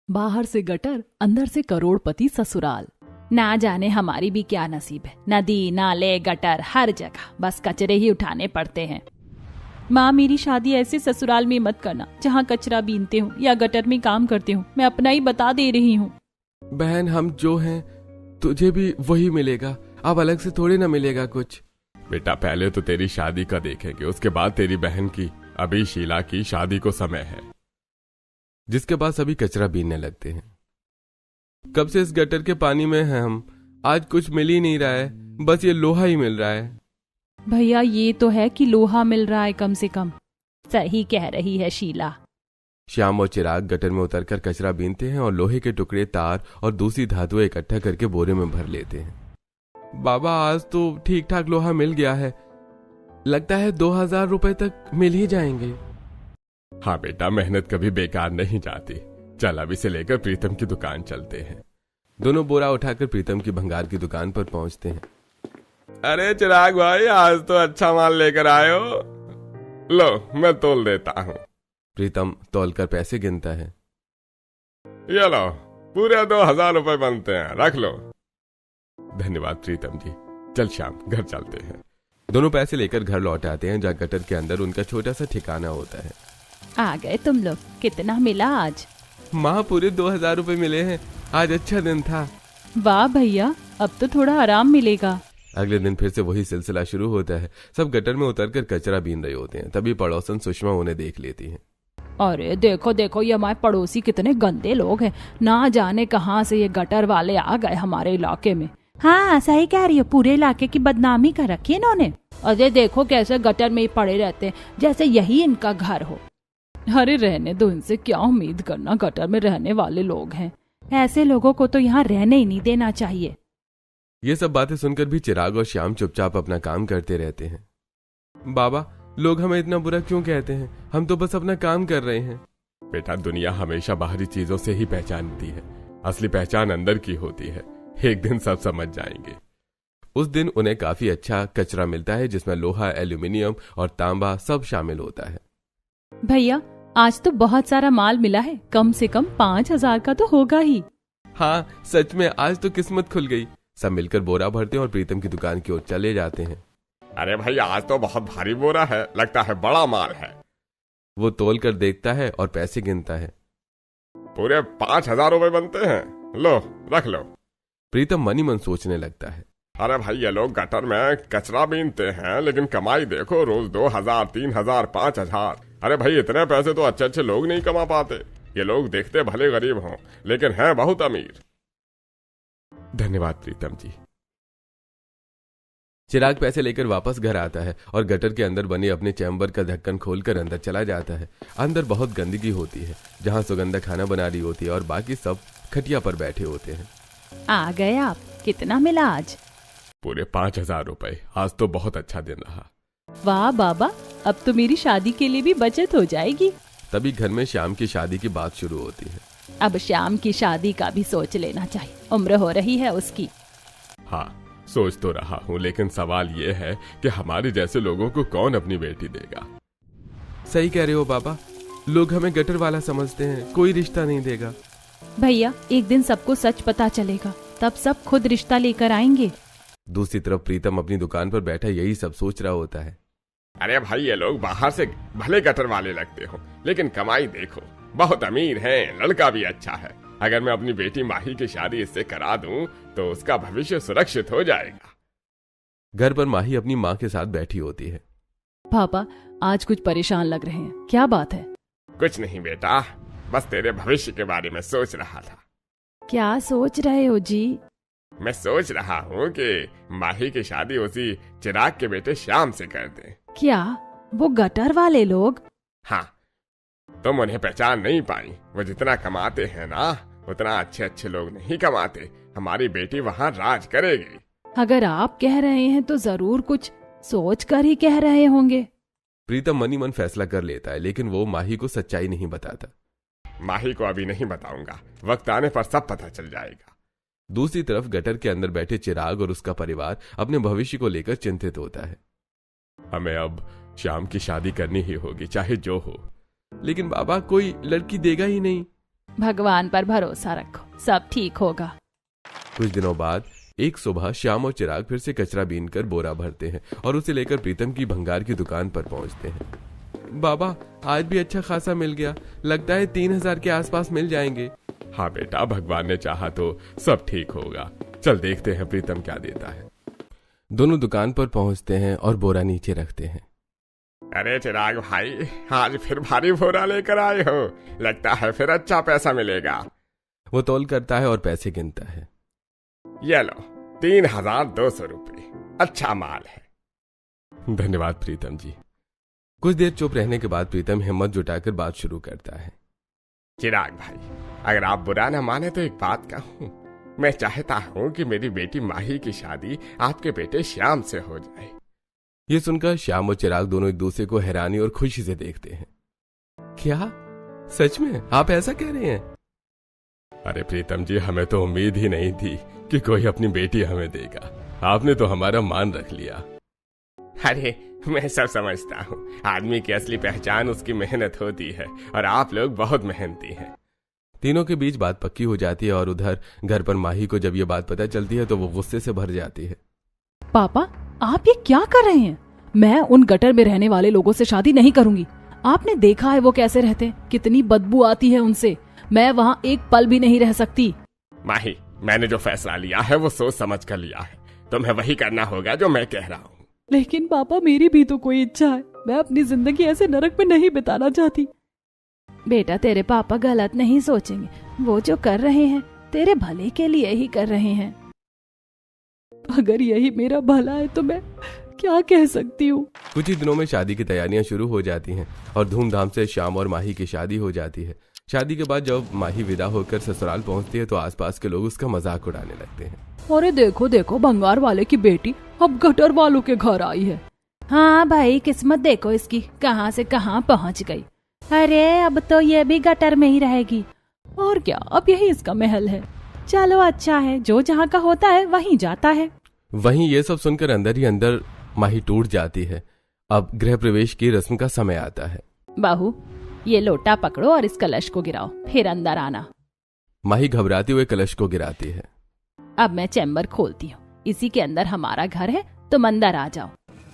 बाहर से गटर, अंदर से करोड़पति ससुराल। ना जाने हमारी भी क्या नसीब है। नदी, नाले, गटर, हर जगह बस कचरे ही उठाने पड़ते हैं। माँ, मेरी शादी ऐसे ससुराल में मत करना जहाँ कचरा बीनते हो या गटर में काम करते हो। मैं अपना ही बता दे रही हूँ। बहन, हम जो हैं तुझे भी वही मिलेगा, अब अलग से थोड़ी ना मिलेगा कुछ। बेटा, पहले तो तेरी शादी का देखेंगे, उसके बाद तेरी बहन की। अभी शीला की शादी को समय है। जिसके बाद सभी कचरा बीनने लगते हैं। कब से इस गटर के पानी में हैं हम, आज कुछ मिल ही नहीं रहा है, बस ये लोहा ही मिल रहा है। भैया, ये तो है कि लोहा मिल रहा है कम से कम। सही कह रही है शीला। श्याम और चिराग गटर में उतरकर कचरा बीनते हैं और लोहे के टुकड़े, तार और दूसरी धातुएं इकट्ठा करके बोरे में भर लेते हैं। बाबा, आज तो ठीक ठाक लोहा मिल गया है, लगता है 2000 रुपए तक मिल ही जाएंगे। हाँ बेटा, मेहनत कभी बेकार नहीं जाती। चल, अभी से लेकर प्रीतम की दुकान चलते हैं। दोनों बोरा उठाकर प्रीतम की भंगार की दुकान पर पहुंचते हैं। अरे चिराग भाई, आज तो अच्छा माल लेकर आए हो। लो, मैं तोल देता हूँ। प्रीतम तौलकर पैसे गिनता है। ये लो, पूरे 2000 रुपए बनते हैं, रख लो। धन्यवाद प्रीतम जी। चल श्याम, घर चलते हैं। दोनों पैसे लेकर घर लौट आते हैं, जहाँ गटर के अंदर उनका छोटा सा ठिकाना होता है। आ गए तुम लोग। कितना मिला आज? माँ, पूरे 2000 रुपए मिले हैं। आज अच्छा दिन था। वाह भैया, अब तो थोड़ा आराम मिलेगा। अगले दिन फिर से वही सिलसिला शुरू होता है। सब गटर में उतरकर कचरा बीन रहे होते हैं। तभी पड़ोसन सुषमा उन्हें देख लेती है। अरे देखो देखो, ये हमारे पड़ोसी कितने गंदे लोग हैं। ना जाने कहाँ से ये गटर वाले आ गए हमारे इलाके में। हाँ, सही कह रही हो, पूरे इलाके की बदनामी कर रखी है इन्होंने। अरे देखो कैसे गटर में ही पड़े रहते हैं, जैसे यही इनका घर हो। अरे रहने दो, इनसे क्या उम्मीद करना, गटर में रहने वाले लोग हैं। ऐसे लोगों को तो यहाँ रहने ही नहीं देना चाहिए। ये सब बातें सुनकर भी चिराग और श्याम चुपचाप अपना काम करते रहते हैं। बाबा, लोग हमें इतना बुरा क्यों कहते हैं? हम तो बस अपना काम कर रहे हैं। बेटा, दुनिया हमेशा बाहरी चीजों से ही पहचानती है, असली पहचान अंदर की होती है। एक दिन सब समझ जाएंगे। उस दिन उन्हें काफी अच्छा कचरा मिलता है, जिसमें लोहा, एल्यूमिनियम और तांबा सब शामिल होता है। भैया, आज तो बहुत सारा माल मिला है, कम से कम 5000 का तो होगा ही। हाँ, सच में आज तो किस्मत खुल गई। सब मिलकर बोरा भरते हैं और प्रीतम की दुकान की ओर चले जाते हैं। अरे भाई, आज तो बहुत भारी बोरा है, लगता है बड़ा माल है। वो तोल कर देखता है और पैसे गिनता है। पूरे 5000 रुपए बनते हैं, लो रख लो। प्रीतम मनी मन सोचने लगता है। अरे भाई, ये लोग गटर में कचरा बीनते हैं, लेकिन कमाई देखो, रोज 2000, 3000, 5000। अरे भाई, इतने पैसे तो अच्छे अच्छे लोग नहीं कमा पाते। ये लोग देखते भले गरीब हों, लेकिन हैं बहुत अमीर। धन्यवाद प्रीतम जी। चिराग पैसे लेकर वापस घर आता है और गटर के अंदर बने अपने चैम्बर का ढक्कन खोलकर अंदर चला जाता है। अंदर बहुत गंदगी होती है, जहाँ सुगंधा खाना बना रही होती है और बाकी सब खटिया पर बैठे होते हैं। आ गए आप। कितना मिला आज? पूरे 5000 रुपए। आज तो बहुत अच्छा दिन रहा। वाह बाबा, अब तो मेरी शादी के लिए भी बचत हो जाएगी। तभी घर में श्याम की शादी की बात शुरू होती है। अब श्याम की शादी का भी सोच लेना चाहिए, उम्र हो रही है उसकी। हाँ, सोच तो रहा हूँ, लेकिन सवाल ये है कि हमारे जैसे लोगों को कौन अपनी बेटी देगा। सही कह रहे हो बाबा, लोग हमें गटर वाला समझते हैं, कोई रिश्ता नहीं देगा। भैया, एक दिन सबको सच पता चलेगा, तब सब खुद रिश्ता लेकर आएंगे। दूसरी तरफ प्रीतम अपनी दुकान पर बैठा यही सब सोच रहा होता है। अरे भाई, ये लोग बाहर से भले गटर वाले लगते हो, लेकिन कमाई देखो, बहुत अमीर हैं, लड़का भी अच्छा है। अगर मैं अपनी बेटी माही की शादी इससे करा दूं, तो उसका भविष्य सुरक्षित हो जाएगा। घर पर माही अपनी माँ के साथ बैठी होती है। पापा, आज कुछ परेशान लग रहे हैं, क्या बात है? कुछ नहीं बेटा, बस तेरे भविष्य के बारे में सोच रहा था। क्या सोच रहे हो जी? मैं सोच रहा हूँ कि माही की शादी उसी चिराग के बेटे श्याम से कर दें। क्या वो गटर वाले लोग? हाँ, तुम उन्हें पहचान नहीं पाई। वो जितना कमाते हैं ना, उतना अच्छे अच्छे लोग नहीं कमाते। हमारी बेटी वहाँ राज करेगी। अगर आप कह रहे हैं तो जरूर कुछ सोच कर ही कह रहे होंगे। प्रीतम मनी मन फैसला कर लेता है, लेकिन वो माही को सच्चाई नहीं बताता। माही को अभी नहीं बताऊंगा, वक्त आने पर सब पता चल जाएगा। दूसरी तरफ गटर के अंदर बैठे चिराग और उसका परिवार अपने भविष्य को लेकर चिंतित होता है। हमें अब श्याम की शादी करनी ही होगी, चाहे जो हो। लेकिन बाबा, कोई लड़की देगा ही नहीं। भगवान पर भरोसा रखो, सब ठीक होगा। कुछ दिनों बाद एक सुबह श्याम और चिराग फिर से कचरा बीनकर बोरा भरते हैं और उसे लेकर प्रीतम की भंगार की दुकान पर पहुंचते हैं। बाबा, आज भी अच्छा खासा मिल गया, लगता है 3000 के आसपास मिल जाएंगे। हाँ बेटा, भगवान ने चाहा तो सब ठीक होगा। चल देखते हैं प्रीतम क्या देता है। दोनों दुकान पर पहुंचते हैं और बोरा नीचे रखते हैं। अरे चिराग भाई, आज फिर भारी बोरा लेकर आए हो, लगता है फिर अच्छा पैसा मिलेगा। वो तौल करता है और पैसे गिनता है। ये लो 3200 रुपये, अच्छा माल है। धन्यवाद प्रीतम जी। कुछ देर चुप रहने के बाद प्रीतम हिम्मत जुटाकर बात शुरू करता है। चिराग भाई, अगर आप बुरा न माने तो एक बात कहूँ। मैं चाहता हूँ कि मेरी बेटी माही की शादी आपके बेटे श्याम से हो जाए। ये सुनकर श्याम और चिराग दोनों एक दूसरे को हैरानी और खुशी से देखते हैं। क्या सच में आप ऐसा कह रहे हैं? अरे प्रीतम जी, हमें तो उम्मीद ही नहीं थी कि कोई अपनी बेटी हमें देगा। आपने तो हमारा मान रख लिया। अरे मैं सब समझता हूँ, आदमी की असली पहचान उसकी मेहनत होती है और आप लोग बहुत मेहनती हैं। तीनों के बीच बात पक्की हो जाती है और उधर घर पर माही को जब ये बात पता चलती है तो वो गुस्से से भर जाती है। पापा, आप ये क्या कर रहे हैं? मैं उन गटर में रहने वाले लोगों से शादी नहीं करूंगी। आपने देखा है वो कैसे रहते हैं, कितनी बदबू आती है उनसे। मैं वहाँ एक पल भी नहीं रह सकती। माही, मैंने जो फैसला लिया है वो सोच समझ कर लिया है। तुम्हें वही करना होगा जो मैं कह रहा हूँ। लेकिन पापा, मेरी भी तो कोई इच्छा है। मैं अपनी जिंदगी ऐसे नरक में नहीं बिताना चाहती। बेटा, तेरे पापा गलत नहीं सोचेंगे। वो जो कर रहे हैं तेरे भले के लिए ही कर रहे हैं। अगर यही मेरा भला है तो मैं क्या कह सकती हूँ। कुछ ही दिनों में शादी की तैयारियां शुरू हो जाती हैं और धूमधाम से श्याम और माही की शादी हो जाती है। शादी के बाद जब माही विदा होकर ससुराल पहुंचती है तो आसपास के लोग उसका मजाक उड़ाने लगते हैं। अरे देखो देखो, भंगार वाले की बेटी अब गटर वालों के घर आई है। हाँ भाई, किस्मत देखो इसकी, कहाँ से कहाँ पहुँच गई। अरे अब तो ये भी गटर में ही रहेगी। और क्या, अब यही इसका महल है। चलो अच्छा है, जो जहाँ का होता है वहीं जाता है। वहीं ये सब सुनकर अंदर ही अंदर माही टूट जाती है। अब गृह प्रवेश की रस्म का समय आता है। बहू, ये लोटा पकड़ो और इस कलश को गिराओ, फिर अंदर आना। माही घबराते हुए कलश को गिराती है। अब मैं चैम्बर खोलती हूँ, इसी के अंदर हमारा घर है, तुम अंदर आ जाओ।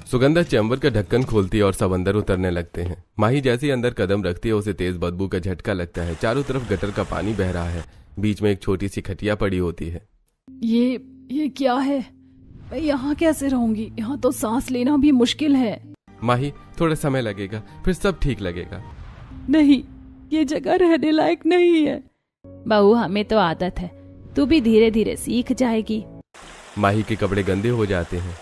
सुगंधा चैम्बर का ढक्कन खोलती है और सब अंदर उतरने लगते हैं। माही जैसे ही अंदर कदम रखती है उसे तेज बदबू का झटका लगता है। चारों तरफ गटर का पानी बह रहा है, बीच में एक छोटी सी खटिया पड़ी होती है। ये क्या है? मैं यहाँ कैसे रहूंगी? यहाँ तो सांस लेना भी मुश्किल है। माही, थोड़ा समय लगेगा, फिर सब ठीक लगेगा। नहीं, ये जगह रहने लायक नहीं है। बहू, हमें तो आदत है, तू भी धीरे धीरे सीख जाएगी। माही के कपड़े गंदे हो जाते हैं,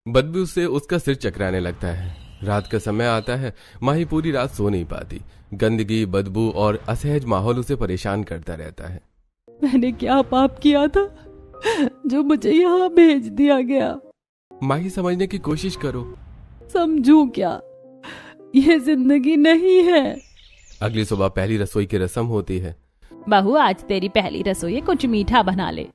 बदबू से उसका सिर चकराने लगता है। रात का समय आता है, माही पूरी रात सो नहीं पाती। गंदगी, बदबू और असहज माहौल उसे परेशान करता रहता है। मैंने क्या पाप किया था जो मुझे यहाँ भेज दिया गया? माही, समझने की कोशिश करो। समझूं क्या? ये जिंदगी नहीं है। अगली सुबह पहली रसोई की रस्म होती है। बहू, आज तेरी पहली रसोई है, कुछ मीठा बना ले।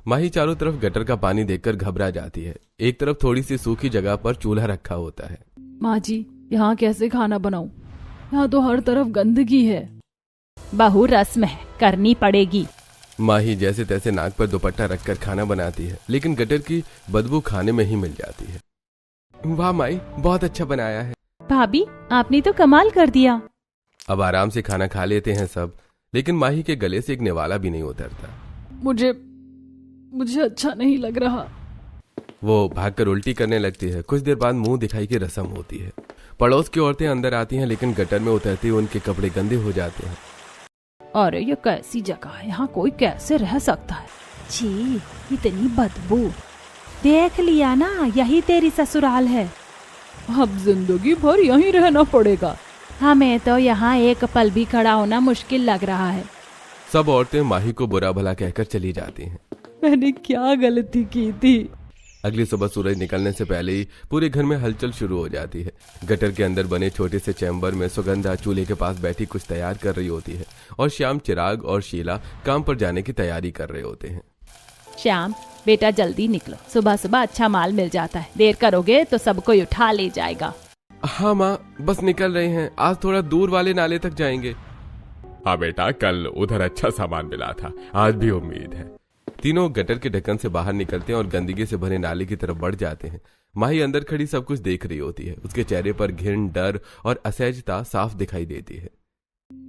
माही चारों तरफ गटर का पानी देखकर घबरा जाती है। एक तरफ थोड़ी सी सूखी जगह पर चूल्हा रखा होता है। माँ जी, यहाँ कैसे खाना बनाऊं? यहाँ तो हर तरफ गंदगी है। बहू, रस्म है, करनी पड़ेगी। माही जैसे तैसे नाक पर दुपट्टा रखकर खाना बनाती है, लेकिन गटर की बदबू खाने में ही मिल जाती है। वाह माही, बहुत अच्छा बनाया है। भाभी, आपने तो कमाल कर दिया। अब आराम से खाना खा लेते हैं सब, लेकिन माही के गले से एक निवाला भी नहीं उतरता। मुझे अच्छा नहीं लग रहा। वो भागकर उल्टी करने लगती है। कुछ देर बाद मुंह दिखाई की रस्म होती है। पड़ोस की औरतें अंदर आती हैं, लेकिन गटर में उतरते हुए उनके कपड़े गंदे हो जाते हैं। अरे ये कैसी जगह है, यहाँ कोई कैसे रह सकता है? छी, इतनी बदबू। देख लिया ना, यही तेरी ससुराल है। अब जिंदगी भर यहीं रहना पड़ेगा। हमें तो यहाँ एक पल भी खड़ा होना मुश्किल लग रहा है। सब औरतें माही को बुरा भला कहकर चली जाती हैं। मैंने क्या गलती की थी? अगली सुबह सूरज निकलने से पहले ही पूरे घर में हलचल शुरू हो जाती है। गटर के अंदर बने छोटे से चैम्बर में सुगंधा चूल्हे के पास बैठी कुछ तैयार कर रही होती है और श्याम, चिराग और शीला काम पर जाने की तैयारी कर रहे होते हैं। श्याम बेटा, जल्दी निकलो, सुबह सुबह अच्छा माल मिल जाता है। देर करोगे तो सब कोई उठा ले जाएगा। हाँ माँ, बस निकल रहे हैं, आज थोड़ा दूर वाले नाले तक जाएंगे। हाँ बेटा, कल उधर अच्छा सामान मिला था, आज भी उम्मीद है। तीनों गटर के ढक्कन से बाहर निकलते हैं और गंदगी से भरे नाले की तरफ बढ़ जाते हैं। माही अंदर खड़ी सब कुछ देख रही होती है। उसके चेहरे पर घिन, डर और असहजता साफ दिखाई देती है।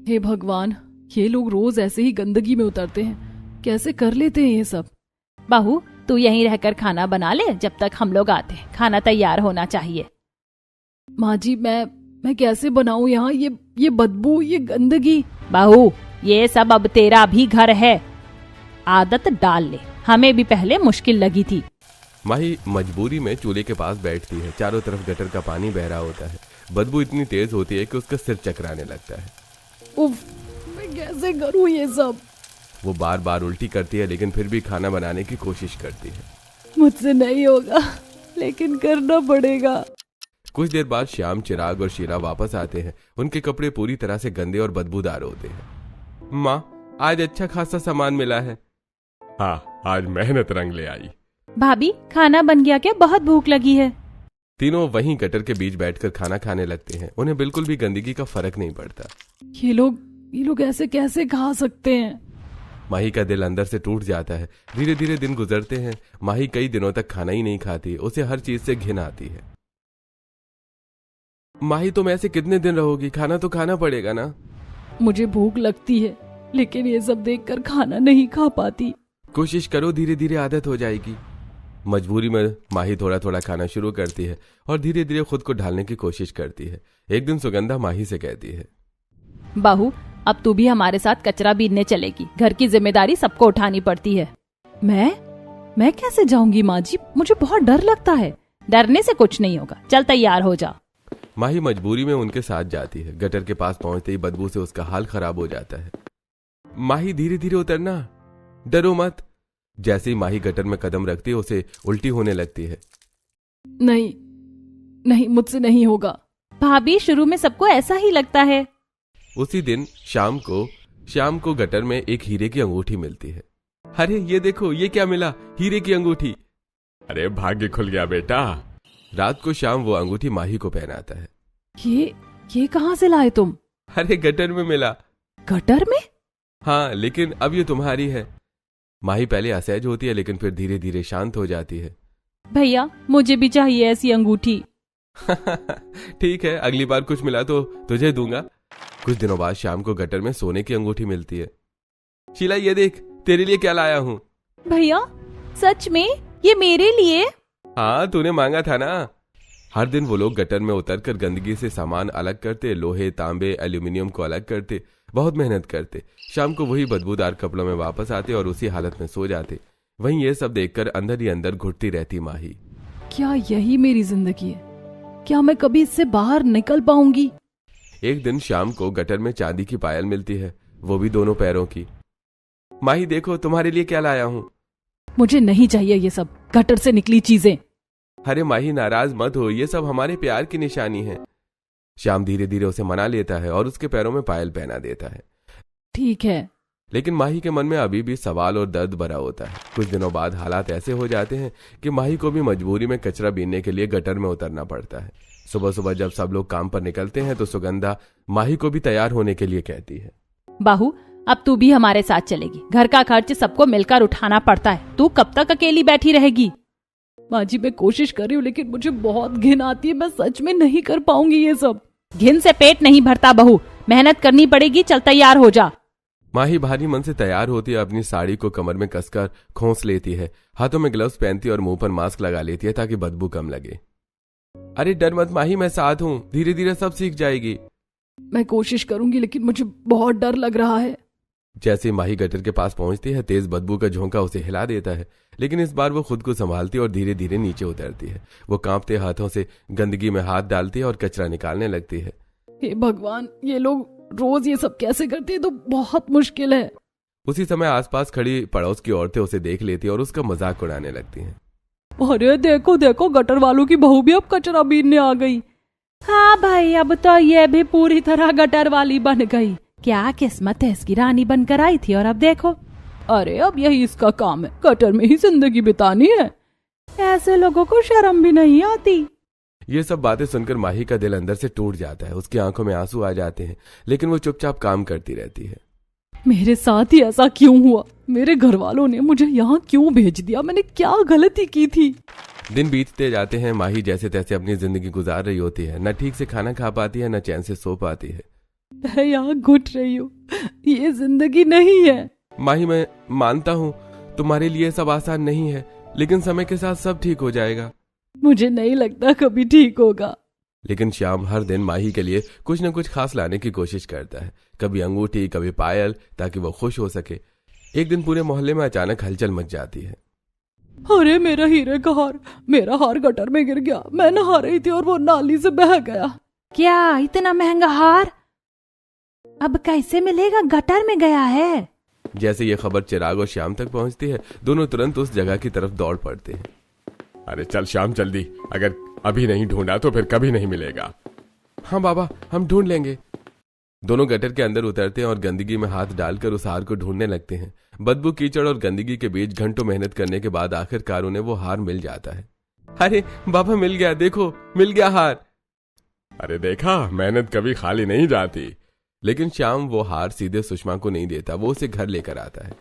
हे भगवान, ये लोग रोज ऐसे ही गंदगी में उतरते हैं, कैसे कर लेते हैं ये सब। बहू, तू यहीं रहकर खाना बना ले, जब तक हम लोग आते हैं। खाना तैयार होना चाहिए। माँ जी, मैं कैसे बनाऊं यहाँ, ये बदबू, ये गंदगी। बहू, ये सब अब तेरा भी घर है, आदत डाल ले। हमें भी पहले मुश्किल लगी थी। माही मजबूरी में चूल्हे के पास बैठती है। चारों तरफ गटर का पानी बह रहा होता है। बदबू इतनी तेज होती है कि उसका सिर चकराने लगता है। उफ, मैं कैसे करूं ये सब। वो बार बार उल्टी करती है, लेकिन फिर भी खाना बनाने की कोशिश करती है। मुझसे नहीं होगा, लेकिन करना पड़ेगा। कुछ देर बाद श्याम, चिराग और शीला वापस आते हैं। उनके कपड़े पूरी तरह से गंदे और बदबूदार होते हैं। माँ, आज अच्छा खासा सामान मिला है। हाँ, आज मेहनत रंग ले आई। भाभी, खाना बन गया क्या? बहुत भूख लगी है। तीनों वहीं गटर के बीच बैठकर खाना खाने लगते हैं। उन्हें बिल्कुल भी गंदगी का फर्क नहीं पड़ता। ये लोग ऐसे कैसे खा सकते हैं? माही का दिल अंदर से टूट जाता है। धीरे धीरे दिन गुजरते हैं। माही कई दिनों तक खाना ही नहीं खाती। उसे हर चीज से घिन आती है। माही, तुम ऐसे कितने दिन रहोगी? खाना तो खाना पड़ेगा ना। मुझे भूख लगती है, लेकिन ये सब देखकर खाना नहीं खा पाती। कोशिश करो, धीरे धीरे आदत हो जाएगी। मजबूरी में माही थोड़ा थोड़ा खाना शुरू करती है और धीरे धीरे खुद को ढालने की कोशिश करती है। एक दिन सुगंधा माही से कहती है, बहू, अब तू भी हमारे साथ कचरा बीनने चलेगी। घर की जिम्मेदारी सबको उठानी पड़ती है। मैं कैसे जाऊंगी माँ जी? मुझे बहुत डर लगता है। डरने से कुछ नहीं होगा, चल तैयार हो जा। माही मजबूरी में उनके साथ जाती है। गटर के पास पहुंचते ही बदबू से उसका हाल खराब हो जाता है। माही, धीरे धीरे उतरना, डरो मत। जैसे ही माही गटर में कदम रखती है, उसे उल्टी होने लगती है। नहीं, मुझसे नहीं होगा। भाभी, शुरू में सबको ऐसा ही लगता है। उसी दिन शाम को गटर में एक हीरे की अंगूठी मिलती है। अरे ये देखो, ये क्या मिला? हीरे की अंगूठी। अरे भाग्य खुल गया बेटा। रात को शाम वो अंगूठी माही को पहनाता है। ये कहाँ से लाए तुम? अरे गटर में मिला। गटर में? हाँ, लेकिन अब ये तुम्हारी है। माही पहले असहज होती है, लेकिन फिर धीरे धीरे शांत हो जाती है। भैया, मुझे भी चाहिए ऐसी अंगूठी। ठीक है, अगली बार कुछ मिला तो तुझे दूंगा। कुछ दिनों बाद शाम को गटर में सोने की अंगूठी मिलती है। शीला, ये देख, तेरे लिए क्या लाया हूँ। भैया, सच में? ये मेरे लिए? हाँ, तूने मांगा था ना। हर दिन वो लोग गटर में उतरकर गंदगी से सामान अलग करते, लोहे, तांबे, एल्यूमिनियम को अलग करते, बहुत मेहनत करते। शाम को वही बदबूदार कपड़ों में वापस आते और उसी हालत में सो जाते। वहीं ये सब देखकर अंदर ही अंदर घुटती रहती माही। क्या यही मेरी जिंदगी है? क्या मैं कभी इससे बाहर निकल पाऊंगी? एक दिन शाम को गटर में चांदी की पायल मिलती है, वो भी दोनों पैरों की। माही, देखो, तुम्हारे लिए क्या लाया हूँ। मुझे नहीं चाहिए ये सब गटर से निकली चीजें। अरे माही, नाराज मत हो, ये सब हमारे प्यार की निशानी है। श्याम धीरे धीरे उसे मना लेता है और उसके पैरों में पायल पहना देता है। ठीक है, लेकिन माही के मन में अभी भी सवाल और दर्द भरा होता है। कुछ दिनों बाद हालात ऐसे हो जाते हैं कि माही को भी मजबूरी में कचरा बीनने के लिए गटर में उतरना पड़ता है। सुबह सुबह जब सब लोग काम पर निकलते हैं तो सुगंधा माही को भी तैयार होने के लिए कहती है, बाहू, अब तू भी हमारे साथ चलेगी। घर का खर्च सबको मिलकर उठाना पड़ता है। तू कब तक अकेली बैठी रहेगी? माँ जी, मैं कोशिश कर रही हूँ, लेकिन मुझे बहुत घिन आती है। मैं सच में नहीं कर पाऊंगी ये सब। घिन से पेट नहीं भरता बहू, मेहनत करनी पड़ेगी। चल तैयार हो जा। माही भारी मन से तैयार होती है। अपनी साड़ी को कमर में कसकर खोंस लेती है, हाथों में ग्लव्स पहनती है और मुंह पर मास्क लगा लेती है ताकि बदबू कम लगे। अरे डर मत माही, मैं साथ हूँ, धीरे धीरे सब सीख जाएगी। मैं कोशिश करूंगी, लेकिन मुझे बहुत डर लग रहा है। जैसे माही गटर के पास पहुंचती है, तेज बदबू का झोंका उसे हिला देता है, लेकिन इस बार वो खुद को संभालती है और धीरे धीरे नीचे उतरती है। वो कांपते हाथों से गंदगी में हाथ डालती है और कचरा निकालने लगती है। हे भगवान, ये लोग रोज ये सब कैसे करते हैं? तो बहुत मुश्किल है। उसी समय आसपास खड़ी पड़ोस की औरतें उसे देख लेती और उसका मजाक उड़ाने लगती हैं। अरे देखो देखो, गटर वालों की बहू भी अब कचरा बीनने आ गई। हाँ भाई, अब तो ये भी पूरी तरह गटर वाली बन गई। क्या किस्मत है, इसकी रानी बनकर आई थी और अब देखो। अरे अब यही इसका काम है, गटर में ही जिंदगी बितानी है। ऐसे लोगों को शर्म भी नहीं आती। ये सब बातें सुनकर माही का दिल अंदर से टूट जाता है। उसकी आंखों में आंसू आ जाते हैं, लेकिन वो चुपचाप काम करती रहती है। मेरे साथ ही ऐसा क्यों हुआ? मेरे घर वालों ने मुझे यहाँ क्यों भेज दिया? मैंने क्या गलती की थी? दिन बीतते जाते हैं। माही जैसे तैसे अपनी जिंदगी गुजार रही होती है। न ठीक से खाना खा पाती है, न चैन से सो पाती है। मैं यहाँ घुट रही हूँ, ये जिंदगी नहीं है। माही, मैं मानता हूँ तुम्हारे लिए सब आसान नहीं है, लेकिन समय के साथ सब ठीक हो जाएगा। मुझे नहीं लगता कभी ठीक होगा। लेकिन श्याम हर दिन माही के लिए कुछ न कुछ खास लाने की कोशिश करता है। कभी अंगूठी, कभी पायल, ताकि वो खुश हो सके। एक दिन पूरे मोहल्ले में अचानक हलचल मच जाती है। अरे मेरा हीरे का हार, मेरा हार गटर में गिर गया। मैं नहा रही थी और वो नाली से बह गया। क्या इतना महंगा हार अब कैसे मिलेगा? गटर में गया है। जैसे ये खबर चिराग और श्याम तक पहुंचती है, दोनों तुरंत उस जगह की तरफ दौड़ पड़ते हैं। अरे चल श्याम जल्दी, अगर अभी नहीं ढूंढा तो फिर कभी नहीं मिलेगा। हाँ बाबा, हम ढूंढ लेंगे। दोनों गटर के अंदर उतरते हैं और गंदगी में हाथ डालकर उस हार को ढूंढने लगते हैं। बदबू, कीचड़ और गंदगी के बीच घंटों मेहनत करने के बाद आखिरकार उन्हें वो हार मिल जाता है। अरे बाबा, मिल गया, देखो मिल गया हार। अरे देखा, मेहनत कभी खाली नहीं जाती। लेकिन श्याम वो हार सीधे सुषमा को नहीं देता, वो उसे घर लेकर आता है।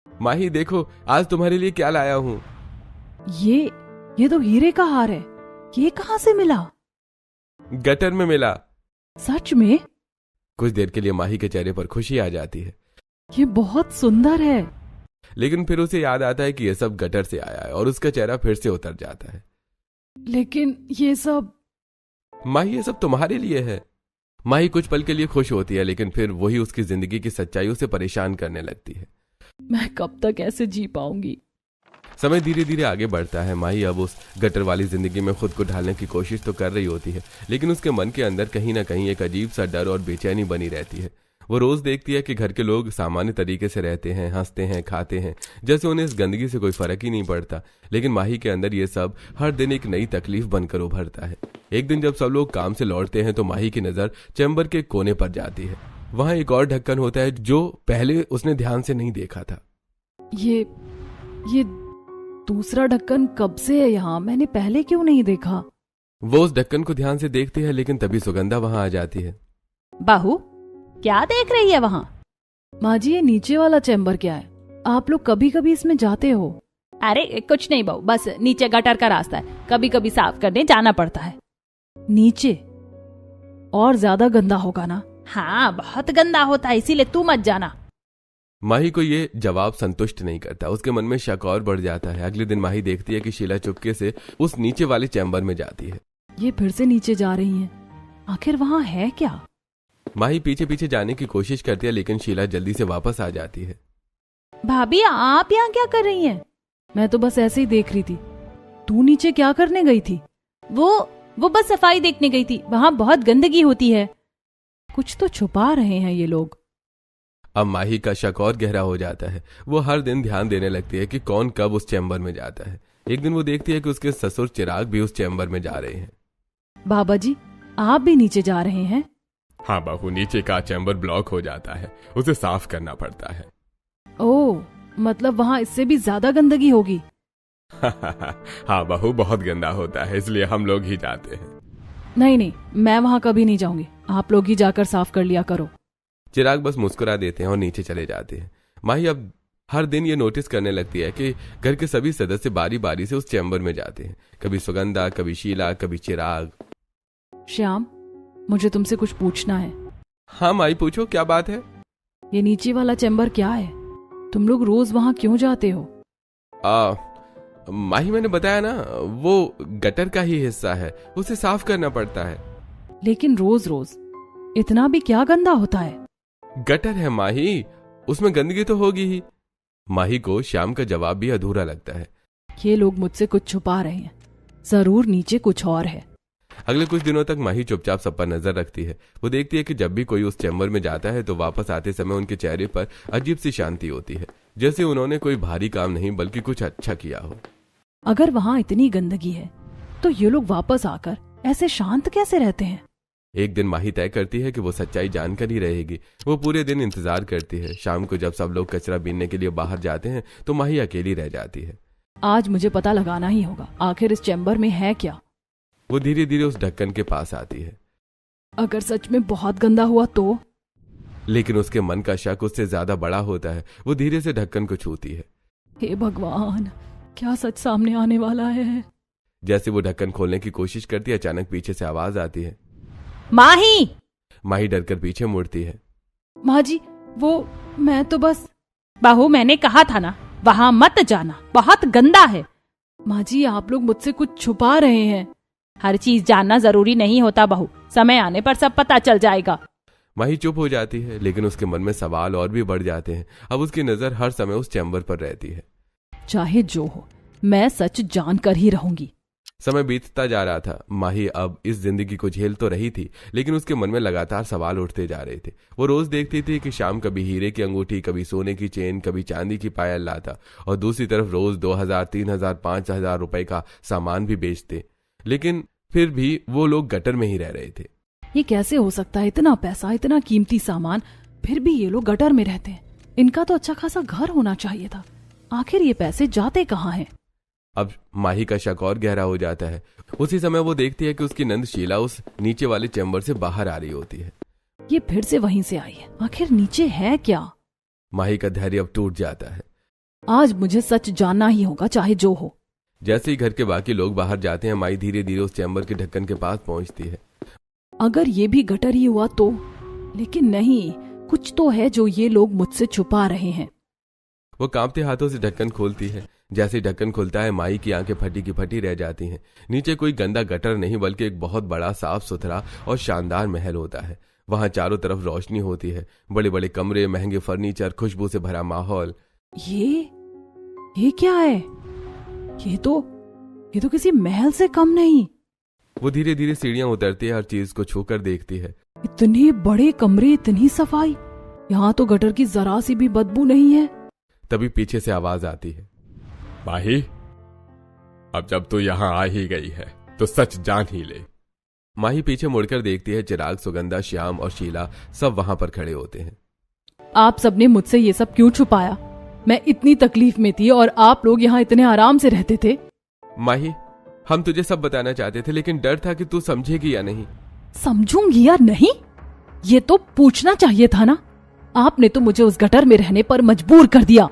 माही देखो, आज तुम्हारे लिए क्या लाया हूँ। ये तो हीरे का हार है। ये कहाँ से मिला? गटर में मिला। सच में? कुछ देर के लिए माही के चेहरे पर खुशी आ जाती है। ये बहुत सुंदर है। लेकिन फिर उसे याद आता है कि यह सब गटर से आया है और उसका चेहरा फिर से उतर जाता है। लेकिन ये सब? माही, ये सब तुम्हारे लिए है। माही कुछ पल के लिए खुश होती है, लेकिन फिर वही उसकी जिंदगी की सच्चाई उसे परेशान करने लगती है। मैं कब तक ऐसे जी पाऊंगी? समय धीरे धीरे आगे बढ़ता है। माही अब उस गटर वाली जिंदगी में खुद को ढालने की कोशिश तो कर रही होती है, लेकिन उसके मन के अंदर कहीं ना कहीं एक अजीब सा डर और बेचैनी बनी रहती है। वो रोज देखती है कि घर के लोग सामान्य तरीके से रहते हैं, हंसते हैं, खाते हैं, जैसे उन्हें इस गंदगी से कोई फर्क ही नहीं पड़ता। लेकिन माही के अंदर ये सब हर दिन एक नई तकलीफ बनकर उभरता है। एक दिन जब सब लोग काम से लौटते हैं तो माही की नजर चैम्बर के कोने पर जाती है। वहां एक और ढक्कन होता है जो पहले उसने ध्यान से नहीं देखा था। ये दूसरा ढक्कन कब से है यहाँ? मैंने पहले क्यों नहीं देखा? वो उस ढक्कन को ध्यान से देखती है, लेकिन तभी सुगंधा वहां आ जाती है। बाहू, क्या देख रही है वहाँ? माँ जी, ये नीचे वाला चैम्बर क्या है? आप लोग कभी कभी इसमें जाते हो? अरे कुछ नहीं बहू, बस नीचे गटर का रास्ता है, कभी कभी साफ करने जाना पड़ता है। नीचे और ज्यादा गंदा होगा ना? हाँ, बहुत गंदा होता है, इसीलिए तू मत जाना। माही को ये जवाब संतुष्ट नहीं करता। उसके मन में शक और बढ़ जाता है। अगले दिन माही देखती है कि शीला चुपके से उस नीचे वाले चैम्बर में जाती है। ये फिर से नीचे जा रही हैं। आखिर वहाँ है क्या? माही पीछे पीछे जाने की कोशिश करती है, लेकिन शीला जल्दी से वापस आ जाती है। भाभी, आप यहाँ क्या कर रही हैं? मैं तो बस ऐसे ही देख रही थी। तू नीचे क्या करने गई थी? वो बस सफाई देखने गई थी, वहाँ बहुत गंदगी होती है। कुछ तो छुपा रहे हैं ये लोग। अब माही का शक और गहरा हो जाता है। वो हर दिन ध्यान देने लगती है कि कौन कब उस चैम्बर में जाता है। एक दिन वो देखती है कि उसके ससुर चिराग भी उस चैम्बर में जा रहे हैं। बाबा जी, आप भी नीचे जा रहे हैं? हाँ बहू, नीचे का चैम्बर ब्लॉक हो जाता है, उसे साफ करना पड़ता है। ओह, मतलब वहाँ इससे भी ज्यादा गंदगी होगी। हाँ बहू, बहुत गंदा होता है, इसलिए हम लोग ही जाते हैं। नहीं, मैं वहाँ कभी नहीं जाऊंगी। आप लोग ही जाकर साफ कर लिया करो। चिराग बस मुस्कुरा देते हैं और नीचे चले जाते हैं। माही अब हर दिन ये नोटिस करने लगती है कि घर के सभी सदस्य बारी बारी से उस चैम्बर में जाते हैं। कभी सुगंधा, कभी शीला, कभी चिराग। श्याम, मुझे तुमसे कुछ पूछना है। हाँ माही, पूछो, क्या बात है? ये नीचे वाला चैम्बर क्या है? तुम लोग रोज वहाँ क्यों जाते हो? माही, मैंने बताया ना, वो गटर का ही हिस्सा है, उसे साफ करना पड़ता है। लेकिन रोज रोज इतना भी क्या गंदा होता है? गटर है माही, उसमें गंदगी तो होगी ही। माही को श्याम का जवाब भी अधूरा लगता है। ये लोग मुझसे कुछ छुपा रहे हैं, जरूर नीचे कुछ और है। अगले कुछ दिनों तक माही चुपचाप सब पर नजर रखती है। वो देखती है कि जब भी कोई उस चैम्बर में जाता है तो वापस आते समय उनके चेहरे पर अजीब सी शांति होती है, जैसे उन्होंने कोई भारी काम नहीं बल्कि कुछ अच्छा किया हो। अगर वहाँ इतनी गंदगी है तो ये लोग वापस आकर ऐसे शांत कैसे रहते हैं? एक दिन माही तय करती है कि वो सच्चाई जानकर ही रहेगी। वो पूरे दिन इंतजार करती है। शाम को जब सब लोग कचरा बीनने के लिए बाहर जाते हैं तो माही अकेली रह जाती है। आज मुझे पता लगाना ही होगा, आखिर इस चैम्बर में है क्या। वो धीरे धीरे उस ढक्कन के पास आती है। अगर सच में बहुत गंदा हुआ तो? लेकिन उसके मन का शक उससे ज्यादा बड़ा होता है। वो धीरे से ढक्कन को छूती है। हे भगवान, क्या सच सामने आने वाला है? जैसे वो ढक्कन खोलने की कोशिश करती है, अचानक पीछे से आवाज आती है, माही। माही डरकर पीछे मुड़ती है। माँ जी, वो मैं तो बस। बहू, मैंने कहा था ना वहां मत जाना, बहुत गंदा है। माँ जी, आप लोग मुझसे कुछ छुपा रहे हैं। हर चीज जानना जरूरी नहीं होता बहू, समय आने पर सब पता चल जाएगा। माही चुप हो जाती है, लेकिन उसके मन में सवाल और भी बढ़ जाते हैं। अब उसकी नजर हर समय उस चैम्बर पर रहती है। चाहे जो हो, मैं सच जानकर ही रहूंगी। समय बीतता जा रहा था। माही अब इस जिंदगी को झेल तो रही थी, लेकिन उसके मन में लगातार सवाल उठते जा रहे थे। वो रोज देखती थी कि शाम कभी हीरे की अंगूठी, कभी सोने की चेन, कभी चांदी की पायल लाता, और दूसरी तरफ रोज 2000, 3000, 5000 रुपए का सामान भी बेचते। लेकिन फिर भी वो लोग गटर में ही रह रहे थे। ये कैसे हो सकता है? इतना पैसा, इतना कीमती सामान, फिर भी ये लोग गटर में रहते हैं। इनका तो अच्छा खासा घर होना चाहिए था। आखिर ये पैसे जाते कहाँ हैं? अब माही का शक और गहरा हो जाता है। उसी समय वो देखती है कि उसकी नंद शीला उस नीचे वाले चैम्बर से बाहर आ रही होती है। ये फिर से वहीं से आई है। आखिर नीचे है क्या? माही का धैर्य अब टूट जाता है। आज मुझे सच जानना ही होगा, चाहे जो हो। जैसे ही घर के बाकी लोग बाहर जाते हैं, माही धीरे धीरे उस चैम्बर के ढक्कन के पास पहुंचती है। अगर ये भी गटर ही हुआ तो? लेकिन नहीं, कुछ तो है जो ये लोग मुझसे छुपा रहे हैं। वो कांपते हाथों से ढक्कन खोलती है। जैसे ढक्कन खुलता है, माही की आंखें फटी की फटी रह जाती हैं। नीचे कोई गंदा गटर नहीं, बल्कि एक बहुत बड़ा, साफ सुथरा और शानदार महल होता है। वहां चारों तरफ रोशनी होती है, बड़े बड़े कमरे, महंगे फर्नीचर, खुशबू से भरा माहौल। ये क्या है? ये तो किसी महल से कम नहीं। वो धीरे धीरे सीढ़ियां उतरती है, हर चीज को छूकर देखती है। इतने बड़े कमरे, इतनी सफाई, यहाँ तो गटर की जरा सी भी बदबू नहीं है। तभी पीछे से आवाज आती है, माही, अब जब तू यहाँ आ ही गई है तो सच जान ही ले। माही पीछे मुड़कर देखती है। चिराग, सुगंधा, श्याम और शीला सब वहां पर खड़े होते हैं। आप सबने मुझसे ये सब क्यों छुपाया? मैं इतनी तकलीफ में थी और आप लोग यहाँ इतने आराम से रहते थे। माही, हम तुझे सब बताना चाहते थे, लेकिन डर था कि तू समझेगी या नहीं। समझूंगी या नहीं, ये तो पूछना चाहिए था ना। आपने तो मुझे उस गटर में रहने पर मजबूर कर दिया।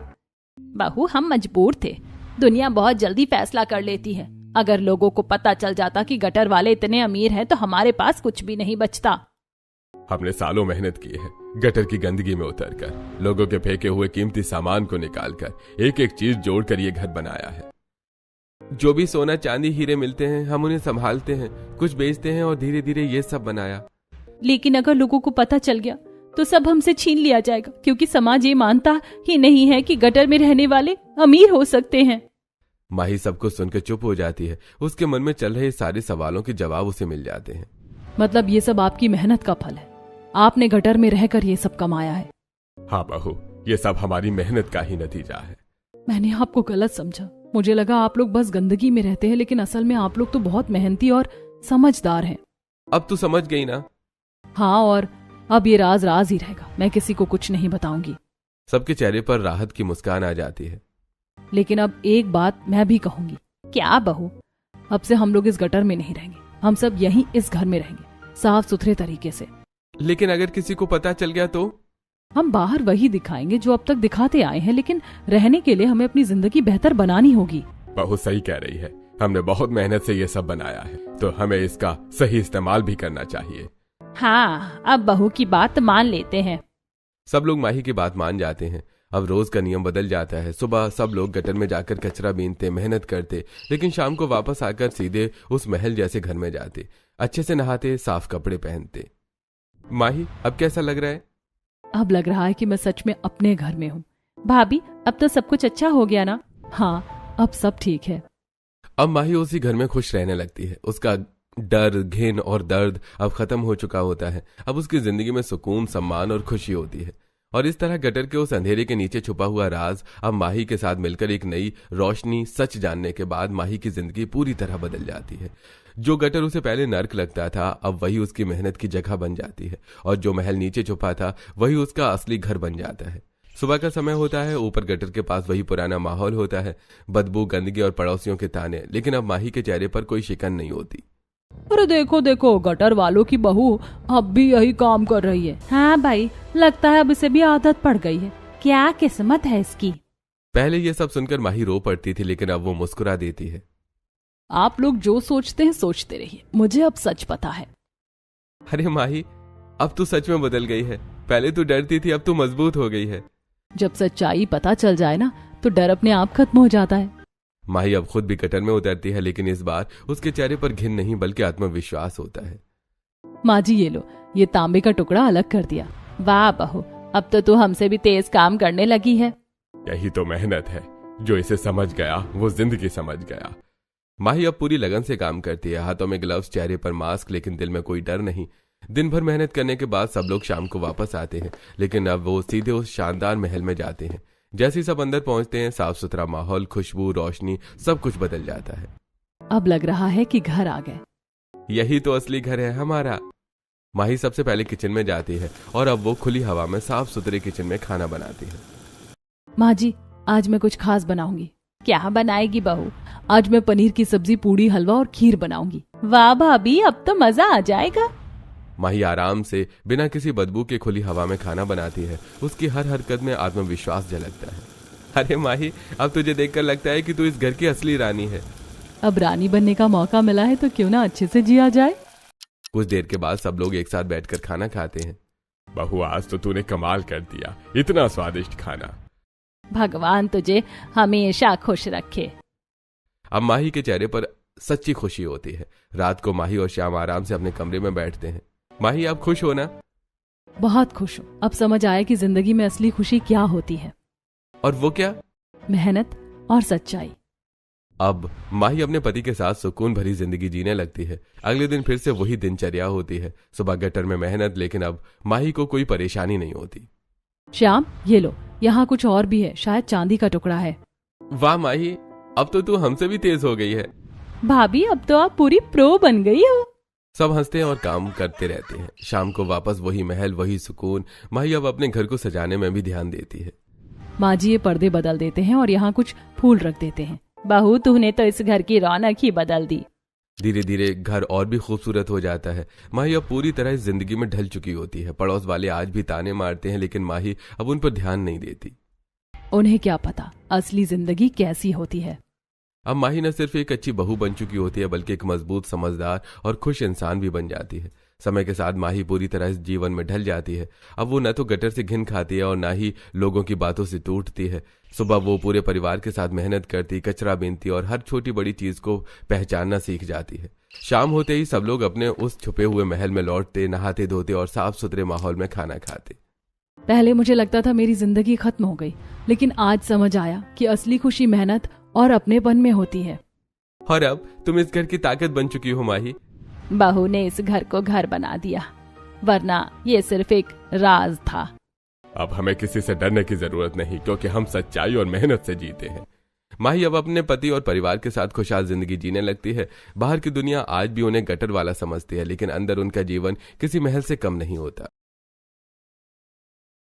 बहू, हम मजबूर थे। दुनिया बहुत जल्दी फैसला कर लेती है। अगर लोगों को पता चल जाता कि गटर वाले इतने अमीर हैं, तो हमारे पास कुछ भी नहीं बचता। हमने सालों मेहनत की है, गटर की गंदगी में उतरकर, लोगों के फेंके हुए कीमती सामान को निकालकर, एक एक चीज जोड़कर ये घर बनाया है। जो भी सोना, चांदी, हीरे मिलते हैं, हम उन्हें संभालते हैं, कुछ बेचते हैं और धीरे धीरे ये सब बनाया। लेकिन अगर लोगों को पता चल गया तो सब हमसे छीन लिया जाएगा, क्योंकि समाज ये मानता ही नहीं है कि गटर में रहने वाले अमीर हो सकते हैं। माही सब कुछ सुनकर चुप हो जाती है। उसके मन में चल रहे सारे सवालों के जवाब उसे मिल जाते हैं। मतलब ये सब आपकी मेहनत का फल है? आपने गटर में रहकर ये सब कमाया है? हाँ बहू, ये सब हमारी मेहनत का ही नतीजा है। मैंने आपको गलत समझा। मुझे लगा आप लोग बस गंदगी में रहते हैं, लेकिन असल में आप लोग तो बहुत मेहनती और समझदार हैं। अब तू समझ गई ना? हाँ, और अब ये राज राज ही रहेगा। मैं किसी को कुछ नहीं बताऊंगी। सबके चेहरे पर राहत की मुस्कान आ जाती है। लेकिन अब एक बात मैं भी कहूंगी। क्या बहू? अब से हम लोग इस गटर में नहीं रहेंगे। हम सब यहीं इस घर में रहेंगे, साफ सुथरे तरीके से। लेकिन अगर किसी को पता चल गया तो? हम बाहर वही दिखाएंगे जो अब तक दिखाते आए हैं, लेकिन रहने के लिए हमें अपनी जिंदगी बेहतर बनानी होगी। बहुत सही कह रही है। हमने बहुत मेहनत से ये सब बनाया है, तो हमें इसका सही इस्तेमाल भी करना चाहिए। हाँ, अब बहू की बात मान लेते हैं। सब लोग माही की बात मान जाते हैं। अब रोज का नियम बदल जाता है। सुबह सब लोग गटर में जाकर कचरा बीनते, मेहनत करते, लेकिन शाम को वापस आकर सीधे उस महल जैसे घर में जाते, अच्छे से नहाते, साफ कपड़े पहनते। माही, अब कैसा लग रहा है? अब लग रहा है कि मैं सच में अपने घर में हूँ। भाभी, अब तो सब कुछ अच्छा हो गया ना? हाँ, अब सब ठीक है। अब माही उसी घर में खुश रहने लगती है। उसका डर, घिन और दर्द अब खत्म हो चुका होता है। अब उसकी जिंदगी में सुकून, सम्मान और खुशी होती है। और इस तरह गटर के उस अंधेरे के नीचे छुपा हुआ राज अब माही के साथ मिलकर एक नई रोशनी, सच जानने के बाद माही की जिंदगी पूरी तरह बदल जाती है। जो गटर उसे पहले नर्क लगता था, अब वही उसकी मेहनत की जगह बन जाती है, और जो महल नीचे छुपा था वही उसका असली घर बन जाता है। सुबह का समय होता है। ऊपर गटर के पास वही पुराना माहौल होता है, बदबू, गंदगी और पड़ोसियों के ताने। लेकिन अब माही के चेहरे पर कोई शिकन नहीं होती। अरे देखो देखो, गटर वालों की बहू अब भी यही काम कर रही है। हाँ भाई, लगता है अब इसे भी आदत पड़ गई है। क्या किस्मत है इसकी। पहले ये सब सुनकर माही रो पड़ती थी, लेकिन अब वो मुस्कुरा देती है। आप लोग जो सोचते हैं सोचते रहिए, मुझे अब सच पता है। अरे माही, अब तू सच में बदल गई है। पहले तू डरती थी, अब तू मजबूत हो गई है। जब सच्चाई पता चल जाए ना, तो डर अपने आप खत्म हो जाता है। माही अब खुद भी गटर में उतरती है, लेकिन इस बार उसके चेहरे पर घिन नहीं बल्कि आत्मविश्वास होता है। माँ जी ये लो, ये तांबे का टुकड़ा अलग कर दिया। वाह बहू, अब तो तू हमसे भी तेज काम करने लगी है। यही तो मेहनत है, जो इसे समझ गया वो जिंदगी समझ गया। माही अब पूरी लगन से काम करती है, हाथों में ग्लव्स, चेहरे पर मास्क, लेकिन दिल में कोई डर नहीं। दिन भर मेहनत करने के बाद सब लोग शाम को वापस आते हैं, लेकिन अब वो सीधे उस शानदार महल में जाते हैं। जैसे ही सब अंदर पहुंचते हैं, साफ सुथरा माहौल, खुशबू, रोशनी, सब कुछ बदल जाता है। अब लग रहा है कि घर आ गए। यही तो असली घर है हमारा। माही सबसे पहले किचन में जाती है और अब वो खुली हवा में साफ सुथरे किचन में खाना बनाती है। माँ जी, आज मैं कुछ खास बनाऊंगी। क्या बनाएगी बहू? आज मैं पनीर की सब्जी, पूड़ी, हलवा और खीर बनाऊंगी। वाह भाभी, अब तो मजा आ जाएगा। माही आराम से बिना किसी बदबू के खुली हवा में खाना बनाती है। उसकी हर हरकत में आत्मविश्वास झलकता है। अरे माही, अब तुझे देखकर लगता है कि तू इस घर की असली रानी है। अब रानी बनने का मौका मिला है तो क्यों ना अच्छे से जिया जाए। कुछ देर के बाद सब लोग एक साथ बैठकर खाना खाते हैं। बहू, आज तो तूने कमाल कर दिया, इतना स्वादिष्ट खाना। भगवान तुझे हमेशा खुश रखे। अब माही के चेहरे पर सच्ची खुशी होती है। रात को माही और श्याम आराम से अपने कमरे में बैठते हैं। माही, आप खुश हो ना? बहुत खुश हूँ। अब समझ आया कि जिंदगी में असली खुशी क्या होती है। और वो क्या? मेहनत और सच्चाई। अब माही अपने पति के साथ सुकून भरी जिंदगी जीने लगती है। अगले दिन फिर से वही दिनचर्या होती है। सुबह गटर में मेहनत, लेकिन अब माही को कोई परेशानी नहीं होती। श्याम ये लो, यहाँ कुछ और भी है, शायद चांदी का टुकड़ा है। वाह माही, अब तो तू हमसे भी तेज हो गई है। भाभी, अब तो आप पूरी प्रो बन गई हो। सब हंसते हैं और काम करते रहते हैं। शाम को वापस वही महल, वही सुकून। माही अब अपने घर को सजाने में भी ध्यान देती है। माँ जी ये पर्दे बदल देते हैं और यहाँ कुछ फूल रख देते हैं। बहू, तूने तो इस घर की रौनक ही बदल दी। धीरे धीरे घर और भी खूबसूरत हो जाता है। माही अब पूरी तरह इस जिंदगी में ढल चुकी होती है। पड़ोस वाले आज भी ताने मारते हैं, लेकिन माही अब उन पर ध्यान नहीं देती। उन्हें क्या पता असली जिंदगी कैसी होती है। अब माही न सिर्फ एक अच्छी बहू बन चुकी होती है, बल्कि एक मजबूत, समझदार और खुश इंसान भी बन जाती है। समय के साथ माही पूरी तरह इस जीवन में ढल जाती है। अब वो न तो गटर से घिन खाती है और न ही लोगों की बातों से टूटती है। सुबह वो पूरे परिवार के साथ मेहनत करती, कचरा बीनती और हर छोटी बड़ी चीज को पहचानना सीख जाती है। शाम होते ही सब लोग अपने उस छुपे हुए महल में लौटते, नहाते धोते और साफ सुथरे माहौल में खाना खाते। पहले मुझे लगता था मेरी जिंदगी खत्म हो गई, लेकिन आज समझ आया कि असली खुशी मेहनत और अपनेपन में होती है। और अब तुम इस घर की ताकत बन चुकी हो माही। बहू ने इस घर को घर बना दिया, वरना ये सिर्फ एक राज था। अब हमें किसी से डरने की जरूरत नहीं, क्योंकि हम सच्चाई और मेहनत से जीते हैं। माही अब अपने पति और परिवार के साथ खुशहाल जिंदगी जीने लगती है। बाहर की दुनिया आज भी उन्हें गटर वाला समझती है, लेकिन अंदर उनका जीवन किसी महल से कम नहीं होता।